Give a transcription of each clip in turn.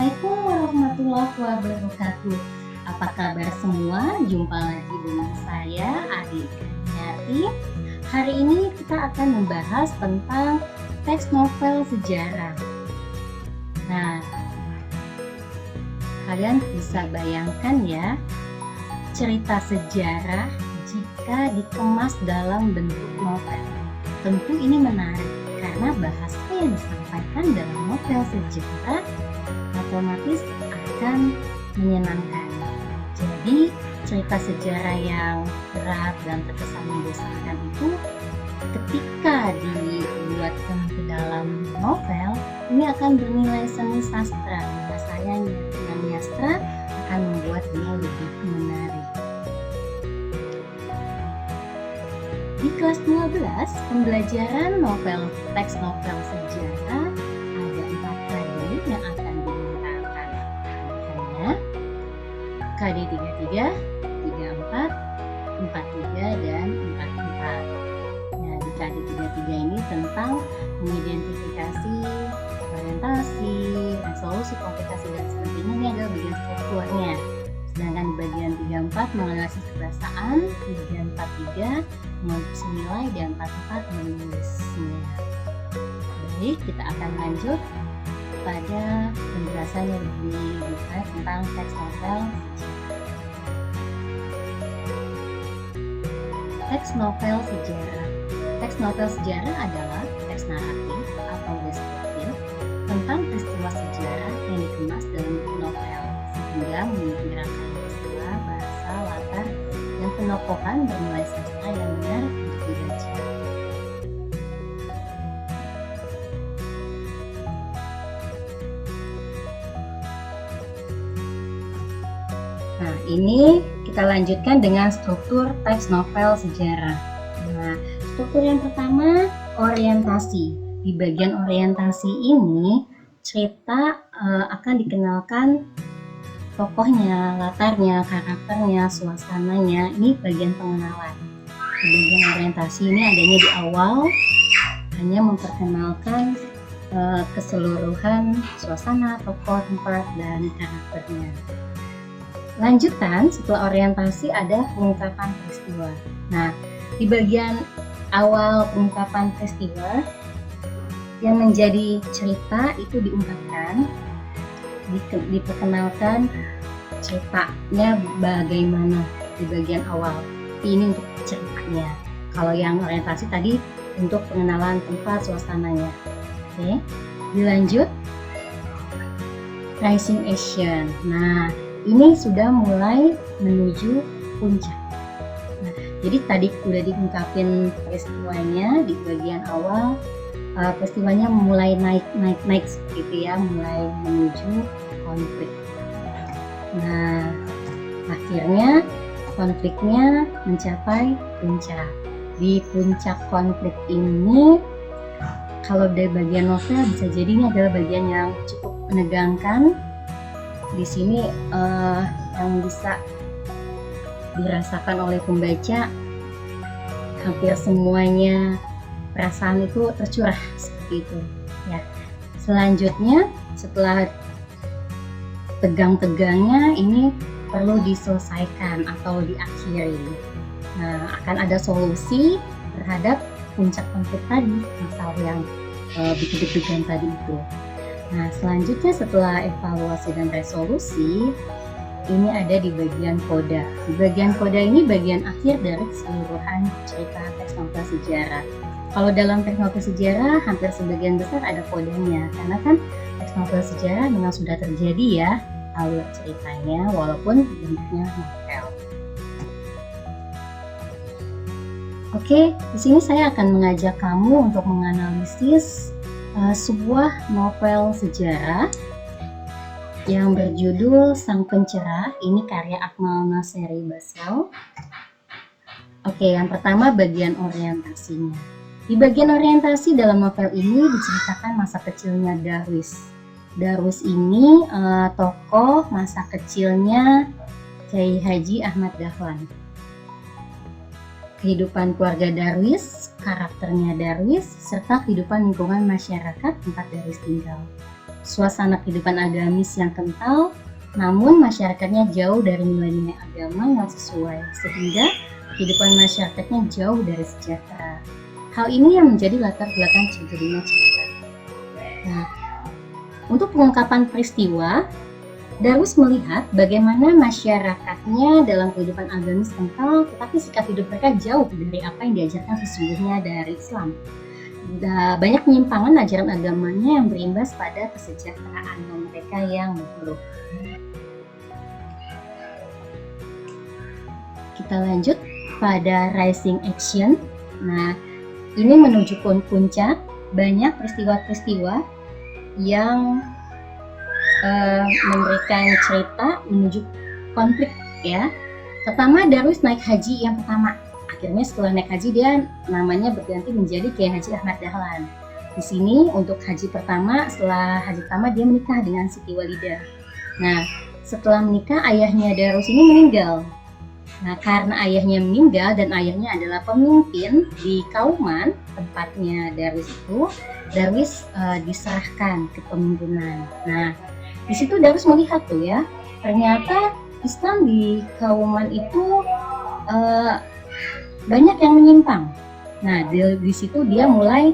Assalamualaikum warahmatullahi wabarakatuh. Apa kabar semua? Jumpa lagi dengan saya Adi Kurniati. Hari ini kita akan membahas tentang teks novel sejarah. Nah, kalian bisa bayangkan ya, cerita sejarah jika dikemas dalam bentuk novel. Tentu ini menarik karena bahasa yang disampaikan dalam novel sejarah otomatis akan menyenangkan. Jadi cerita sejarah yang berat dan terkesan membosankan itu ketika dibuatkan ke dalam novel ini akan bernilai seni sastra. Sayangnya dengan sastra akan membuat dia lebih menarik. Di kelas 12 pembelajaran teks novel sejarah ada 4 KD yang akan digunakan. Hanya KD 33, 34, 43 dan 44. Nah, di KD 33 ini tentang mengidentifikasi orientasi, resolusi, komplikasi dan sebagainya. Ini adalah bagian strukturnya. Sedangkan di bagian 34 menganalisis kebiasaan, bagian 43 mengadopsi nilai dan 44 menulisnya. Baik, kita akan lanjut pada penjelasan yang lebih detail tentang teks novel sejarah. Teks novel sejarah. Teks novel sejarah adalah teks naratif atau deskriptif tentang peristiwa sejarah yang dikemas dalam buku novel sehingga menyingkirkan peristiwa, bahasa, latar, dan penokohan bernilai sastra yang menarik untuk dibaca. Nah, ini kita lanjutkan dengan struktur teks novel sejarah. Nah, struktur yang pertama, orientasi. Di bagian orientasi ini, cerita akan dikenalkan tokohnya, latarnya, karakternya, suasananya. Ini bagian pengenalan. Di bagian orientasi ini adanya di awal, hanya memperkenalkan keseluruhan suasana, tokoh, tempat, dan karakternya. Lanjutan setelah orientasi ada pengungkapan peristiwa. Nah, di bagian awal pengungkapan peristiwa yang menjadi cerita itu diungkapkan, diperkenalkan ceritanya bagaimana di bagian awal. Ini untuk ceritanya. Kalau yang orientasi tadi untuk pengenalan tempat, suasananya. Oke, dilanjut rising action. Nah, ini sudah mulai menuju puncak. Nah, jadi tadi udah diungkapin peristiwanya di bagian awal. Peristiwanya mulai naik seperti ya, mulai menuju konflik. Nah, akhirnya konfliknya mencapai puncak. Di puncak konflik ini, kalau dari bagian novel bisa jadi ini adalah bagian yang cukup menegangkan. Di sini yang bisa dirasakan oleh pembaca hampir semuanya perasaan itu tercurah seperti itu ya. Selanjutnya setelah tegang-tegangnya ini perlu diselesaikan atau diakhiri. Nah, akan ada solusi terhadap puncak konflik tadi, masalah yang bikin deg-degan tadi itu. Nah, selanjutnya setelah evaluasi dan resolusi, ini ada di bagian koda. Di bagian koda ini bagian akhir dari keseluruhan cerita teks novel sejarah. Kalau dalam teks novel sejarah, hampir sebagian besar ada kodanya. Karena kan teks novel sejarah memang sudah terjadi ya, alur ceritanya, walaupun bentuknya novel. Oke, di sini saya akan mengajak kamu untuk menganalisis sebuah novel sejarah yang berjudul Sang Pencerah. Ini karya Akmal Nasery Basel. Oke, yang pertama bagian orientasinya. Di bagian orientasi dalam novel ini diceritakan masa kecilnya Darwis. Darwis ini tokoh masa kecilnya Kiai Haji Ahmad Dahlan. Kehidupan keluarga Darwis, karakternya Darwis, serta kehidupan lingkungan masyarakat tempat Darwis tinggal. suasana kehidupan agamis yang kental, namun masyarakatnya jauh dari nilai-nilai agama yang sesuai, sehingga kehidupan masyarakatnya jauh dari sejahtera. Hal ini yang menjadi latar belakang terjadinya cerita. Nah, untuk pengungkapan peristiwa, Darwis melihat bagaimana masyarakatnya dalam kehidupan agamis kental, tetapi sikap hidup mereka jauh dari apa yang diajarkan sesungguhnya dari Islam. Banyak penyimpangan ajaran agamanya yang berimbas pada kesejahteraan mereka yang buruk. Kita lanjut pada rising action. Nah, ini menuju puncak, banyak peristiwa-peristiwa yang memberikan cerita menuju konflik ya. Pertama, Darwis naik haji yang pertama. Akhirnya setelah naik haji dia namanya berganti menjadi Kiai Haji Ahmad Dahlan. Di sini untuk haji pertama, setelah haji pertama dia menikah dengan Siti Walidah. Nah, setelah menikah ayahnya Darwis ini meninggal. Nah, karena ayahnya meninggal dan ayahnya adalah pemimpin di Kauman, tempatnya Darwis itu, Darwis diserahkan ke pemimpinan. Nah, di situ Darwis melihat tuh ya, ternyata Islam di Kauman itu banyak yang menyimpang. Nah, di situ dia mulai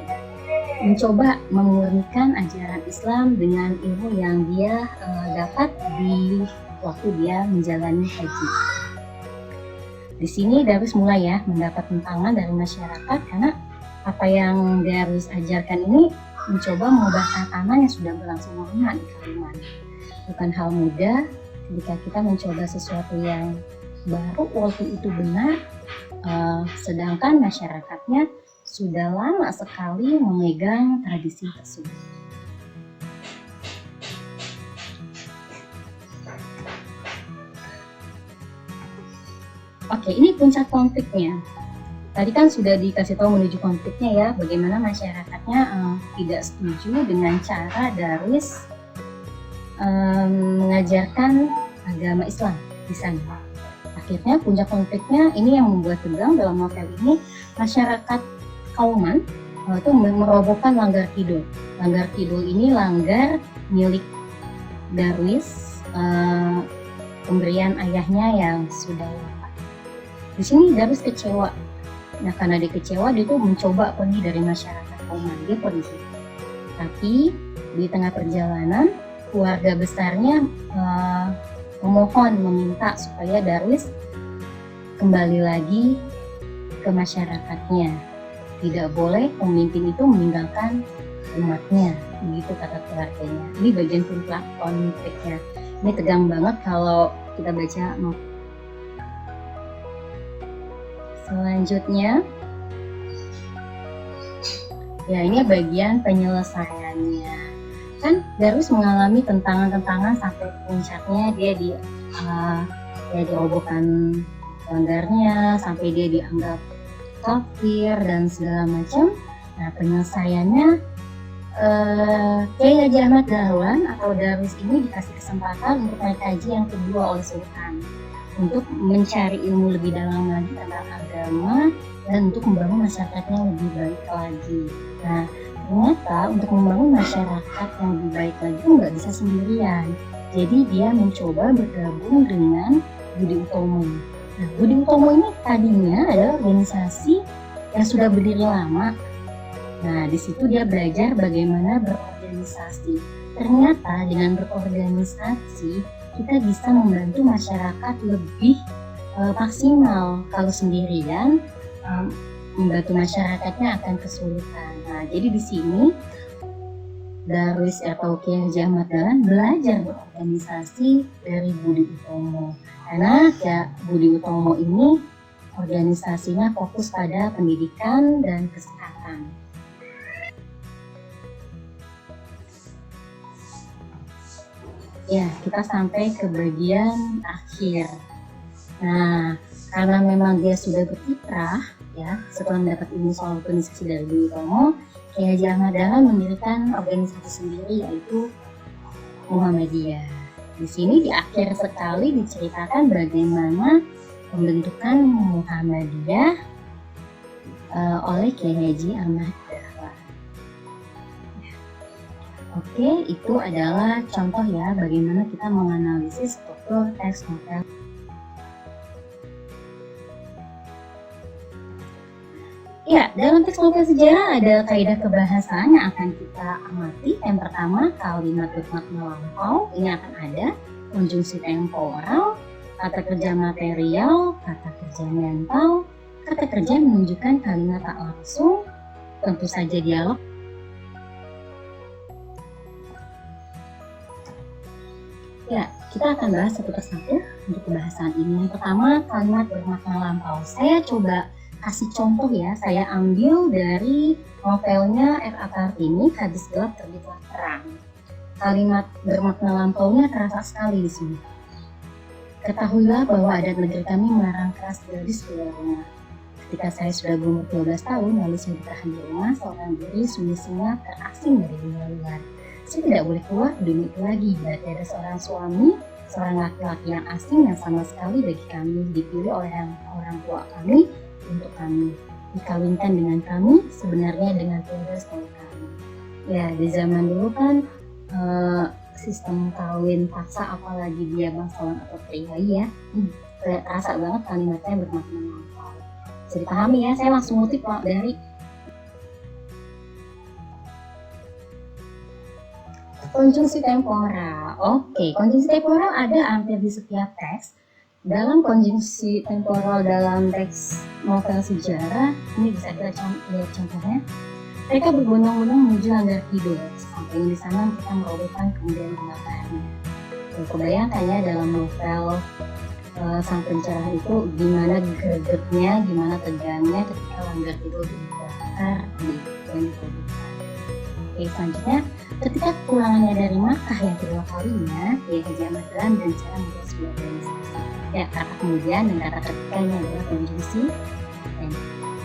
mencoba memurnikan ajaran Islam dengan ilmu yang dia dapat di waktu dia menjalani haji. Di sini Darwis mulai ya mendapat tentangan dari masyarakat karena apa yang Darwis ajarkan ini mencoba mengubah tatanan yang sudah berlangsung lama di Kauman. Bukan hal mudah ketika kita mencoba sesuatu yang baru waktu itu benar, sedangkan masyarakatnya sudah lama sekali memegang tradisi tersebut. Oke, ini puncak konfliknya. Tadi kan sudah dikasih tahu menuju konfliknya ya, bagaimana masyarakatnya tidak setuju dengan cara Darwis mengajarkan agama Islam di sana. Akhirnya puncak konfliknya ini yang membuat tegang dalam novel ini, masyarakat Kauman itu merobohkan Langgar Kidul. Langgar Kidul ini langgar milik Darwis, pemberian ayahnya yang sudah wafat. Di sini Darwis kecewa. Nah, karena dia kecewa, dia tuh mencoba pergi dari masyarakat Kauman. Dia pergi. Tapi di tengah perjalanan, keluarga besarnya meminta supaya Darwis kembali lagi ke masyarakatnya. Tidak boleh pemimpin itu meninggalkan umatnya, begitu kata keluarganya. Ini bagian puncak konfliknya. Ini tegang banget kalau kita baca novel. Selanjutnya, ya ini bagian penyelesaiannya. Kan Darwis mengalami tentangan-tentangan sampai puncaknya dia dirobohkan langgarnya, sampai dia dianggap kafir dan segala macam. Nah, penyelesaiannya Kiai Haji Ahmad Dahlan atau Darwis ini dikasih kesempatan untuk naik haji yang kedua oleh Sultan untuk mencari ilmu lebih dalam lagi tentang agama dan untuk membangun masyarakatnya lebih baik lagi. Nah, ternyata untuk membangun masyarakat yang lebih baik lagi itu nggak bisa sendirian. Jadi dia mencoba bergabung dengan Budi Utomo. Nah, Budi Utomo ini tadinya adalah organisasi yang sudah berdiri lama. Nah, di situ dia belajar bagaimana berorganisasi. Ternyata dengan berorganisasi kita bisa membantu masyarakat lebih maksimal. Kalau sendirian membantu masyarakatnya akan kesulitan. Nah, jadi di sini Darwis atau Kiai Haji Ahmad Dahlan belajar berorganisasi dari Budi Utomo. Karena ya Budi Utomo ini organisasinya fokus pada pendidikan dan kesehatan. Ya, kita sampai ke bagian akhir. Nah, karena memang dia sudah berkiprah, ya, setelah mendapat ilmu soal organisasi dari Budi Utomo, Kiai Haji Ahmad Dahlan mendirikan organisasi sendiri yaitu Muhammadiyah. Di sini di akhir sekali diceritakan bagaimana pembentukan Muhammadiyah oleh Kiai Haji Ahmad Dahlan. Oke, itu adalah contoh ya bagaimana kita menganalisis struktur teks novel. Ya, dalam teks novel sejarah ada kaidah kebahasaan yang akan kita amati. Yang pertama, kalimat bermakna lampau, ini akan ada konjungsi temporal, kata kerja material, kata kerja mental, kata kerja menunjukkan kalimat tak langsung, tentu saja dialog. Ya, kita akan bahas satu persatu untuk pembahasan ini. Yang pertama, kalimat bermakna lampau. Saya coba kasih contoh ya, saya ambil dari novelnya R.A. Kartini, Hadis Gelap Terbitlah Terang. Kalimat bermakna lampaunya terasa sekali di sini. Ketahuilah bahwa adat negeri kami melarang keras gadis keluar rumah. Ketika saya sudah berumur 12 tahun, lalu saya ditahan di rumah, seorang diri sunyi-sunyi terasing dari dunia luar. Saya tidak boleh keluar ke dunia itu lagi. Berarti ada seorang suami, seorang laki-laki yang asing yang sama sekali bagi kami, dipilih oleh orang tua kami untuk kami, dikawinkan dengan kami, sebenarnya dengan 12 tahun kami. Ya, di zaman dulu kan sistem kawin paksa, apalagi dia bangsawan atau priai ya, terasa banget kalimatnya bermakna lampau. Bisa dipahami ya, saya langsung ngutip dari konjungsi temporal. Oke, konjungsi temporal ada hampir di setiap teks. Dalam konjungsi temporal dalam teks novel sejarah, ini bisa kita lihat contohnya. Mereka berbondong-bondong menuju Langgar Kidul. Sampai di sana kita merobohkan kemudian membakarnya. Kebayangkan ya dalam novel Sang Pencerah itu gimana gregetnya, gimana tegangnya ketika Langgar Kidul dibakar dan dirobohkan. Oke, selanjutnya ketika kepulangannya dari Makkah yang kedua kalinya, Kiai Haji Ahmad Dahlan berencana membuat sebuah organisasi. Ya, kata kemudian dan kata ketikanya adalah konjungsi temporal.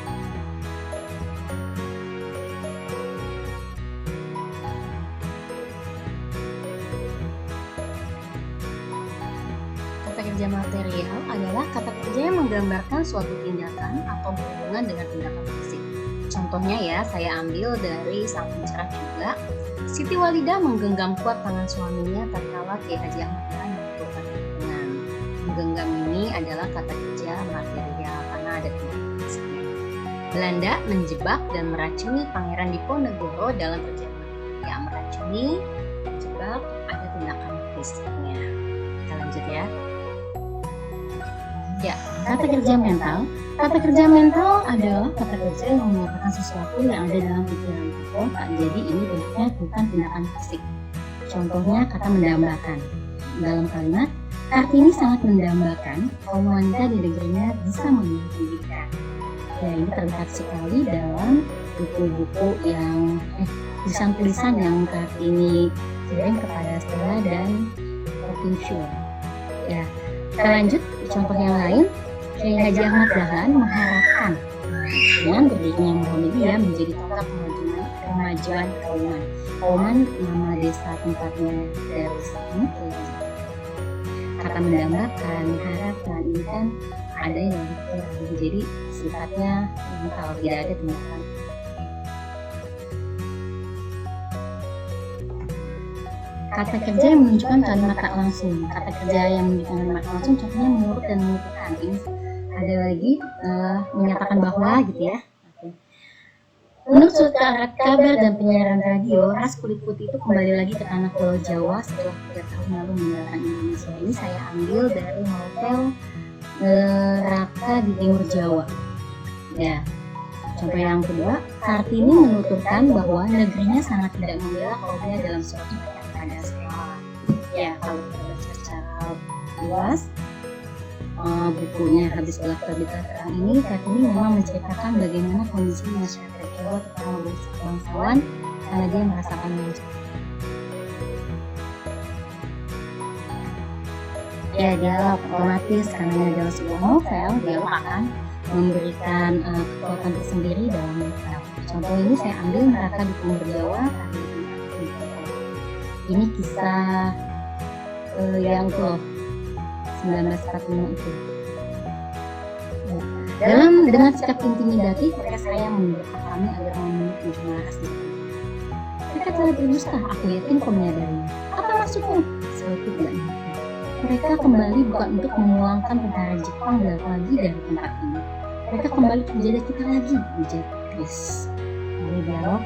Kata kerja material adalah kata kerja yang menggambarkan suatu tindakan atau berhubungan dengan tindakan fisik. Contohnya ya, saya ambil dari Sang Pencerah juga. Siti Walidah menggenggam kuat tangan suaminya tatkala Kiai Haji Ahmad Dahlan membutuhkan dukungan. Menggenggam ini adalah kata kerja material karena ada tindakan fisiknya. Belanda menjebak dan meracuni Pangeran Diponegoro dalam perjalanan. Ya, meracuni, menjebak, ada tindakan fisiknya. Kita lanjut ya. Ya, kata kerja mental. Kata kerja mental adalah kata kerja yang menyatakan sesuatu yang ada dalam pikiran kita. Jadi ini bentuknya bukan tindakan fisik. Contohnya kata mendambakan. Dalam kalimat, Kartini sangat mendambakan kaum wanita di negerinya bisa memilih pendidikan. Ya, ini terlihat sekali dalam buku-buku yang tulisan-tulisan yang Kartini kirim kepada Stella dan Provincial. Ya, kita lanjut contoh yang lain. Kiai Haji Ahmad Dahlan mengharapkan dengan berdirinya Muhammadiyah menjadi tonggak kemajuan kauman. Kauman nama desa tempatnya Darussalam. Kata mendambakan, mengharapkan ini kan ada yang kurang, jadi sifatnya kalau tidak ada tindakan. Kata kerja yang menunjukkan kalimat tak langsung. Kata kerja yang menunjukkan kalimat tak langsung contohnya menurut dan mengutuhkan. Ini ada lagi menyatakan bahwa gitu ya. Menurut surat kabar dan penyiaran radio, ras kulit putih itu kembali lagi ke tanah Pulau Jawa setelah 3 tahun lalu meninggalkan Indonesia. Ini saya ambil dari novel Neraka di Timur Jawa. Ya. Contoh yang kedua, Kartini menuturkan bahwa negerinya sangat tidak membela kaumnya dalam suatu pada sekolah. Ya, kalau kita baca secara luas, bukunya Hadis Gelap Terbitlah Terang ini, Kartini memang menceritakan bagaimana kondisi masyarakat Jawa terutama bangsawan karena dia merasakan ya dialog otomatis karena ini adalah sebuah novel, dialog akan memberikan kekuatan tersendiri dalam novel. Contoh ini saya ambil Neraka di Timur Jawa. Ini kisah yang ke 1945 itu. Dengan sikap intimidatif, mereka saya membuat kami agar memenuhi ujung laras. Mereka telah berdusta, aku yakin kau menyadarinya. Apa maksudmu? Selalu tidak mengerti. Mereka kembali bukan untuk memulangkan tentara Jepang lagi dari tempat ini. Mereka kembali untuk menjaga kita lagi, ujar Chris. Ini dialog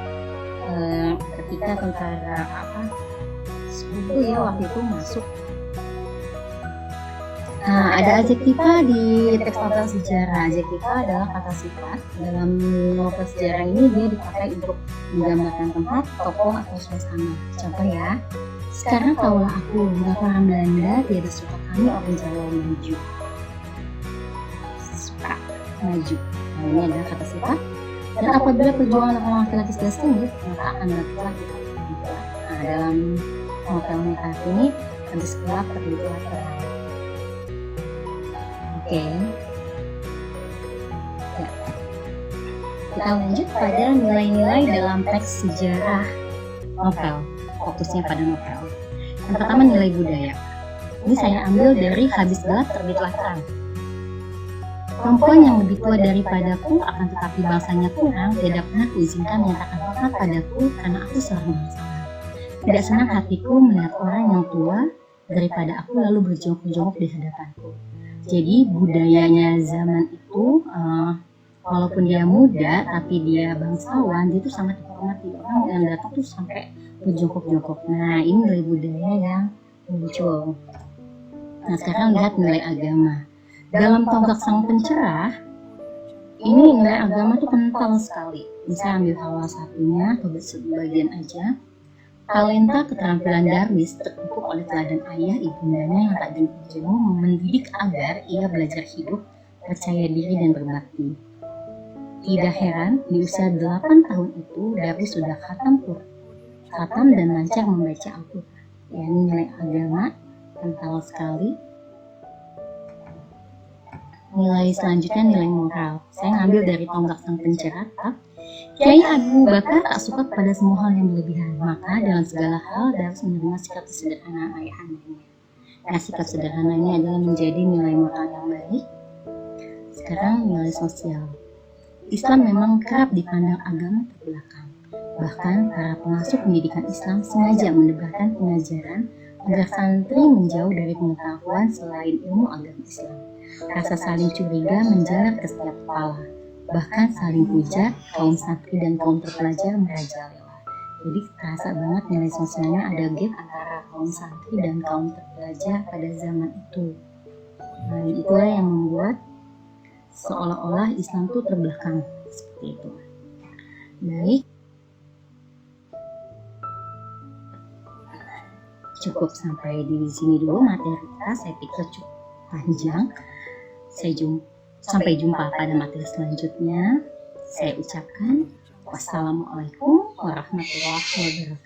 ketika tentara sekutu ya waktu itu masuk. Nah, ada adjektiva di teks novel sejarah. Adjektiva adalah kata sifat. Dalam novel sejarah ini dia dipakai untuk menggambarkan tempat, tokoh, atau suasana. Contoh ya, sekarang kaulah aku, mengapa orang Belanda tiada suka kami orang Jawa maju. Suka, maju. Nah, ini adalah kata sifat. Dan apabila perjuangan orang laki-laki sudah sengit, maka akan laki-laki. Nah, dalam novelnya ini ada sekolah terbitlah terang. Oke. Ya. Kita lanjut pada nilai-nilai dalam teks sejarah novel. Fokusnya pada novel. Yang pertama nilai budaya. Ini saya ambil dari Habis Gelap Terbitlah Terang. Perempuan yang lebih tua daripadaku akan tetapi bangsanya kurang tidak pernah kuizinkan menyatakan hormat padaku karena aku seorang bangsawan. Tidak senang hatiku melihat orang yang tua daripada aku lalu berjongkok-jongkok di hadapanku. Jadi budayanya zaman itu walaupun dia muda tapi dia bangsawan, dia tuh sangat dihormati. Orang yang datang tuh sampai berjongkok-jongkok. Nah, ini nilai budaya yang muncul. Nah, sekarang lihat nilai agama. Dalam Tonggak Sang Pencerah, ini nilai agama tuh kental sekali. Bisa ambil salah satunya atau sebagian aja. Talenta keterampilan Darwis terpupuk oleh teladan ayah ibundanya yang tak jemu mendidik agar ia belajar hidup, percaya diri dan berbakti. Tidak heran di usia 8 tahun itu Darwis sudah khatam dan lancar membaca Al-Quran. Ya, ini nilai agama kental sekali. Nilai selanjutnya nilai moral. Saya ngambil dari Tonggak Sang Pencerah. Kiai Abu Bakar tak suka pada semua hal yang berlebihan, maka dalam segala hal Darwis menerima sikap sederhana ayahandanya. Nah, sikap sederhana ini adalah menjadi nilai moral yang baik. Sekarang nilai sosial. Islam memang kerap dipandang agama terbelakang. Bahkan para pengasuh pendidikan Islam sengaja mendebarkan pengajaran agar santri menjauh dari pengetahuan selain ilmu agama Islam. Rasa saling curiga menjalar ke setiap kepala. Bahkan saling hujat, kaum santri dan kaum terpelajar merajalela. Jadi terasa banget nilai sosialnya ada gap antara kaum santri dan kaum terpelajar pada zaman itu. Nah, itulah yang membuat seolah-olah Islam itu terbelakang seperti itu. Baik, cukup sampai di sini dulu materi kita. Saya pikir cukup panjang. Sampai jumpa pada materi selanjutnya. Saya ucapkan wassalamualaikum warahmatullahi wabarakatuh.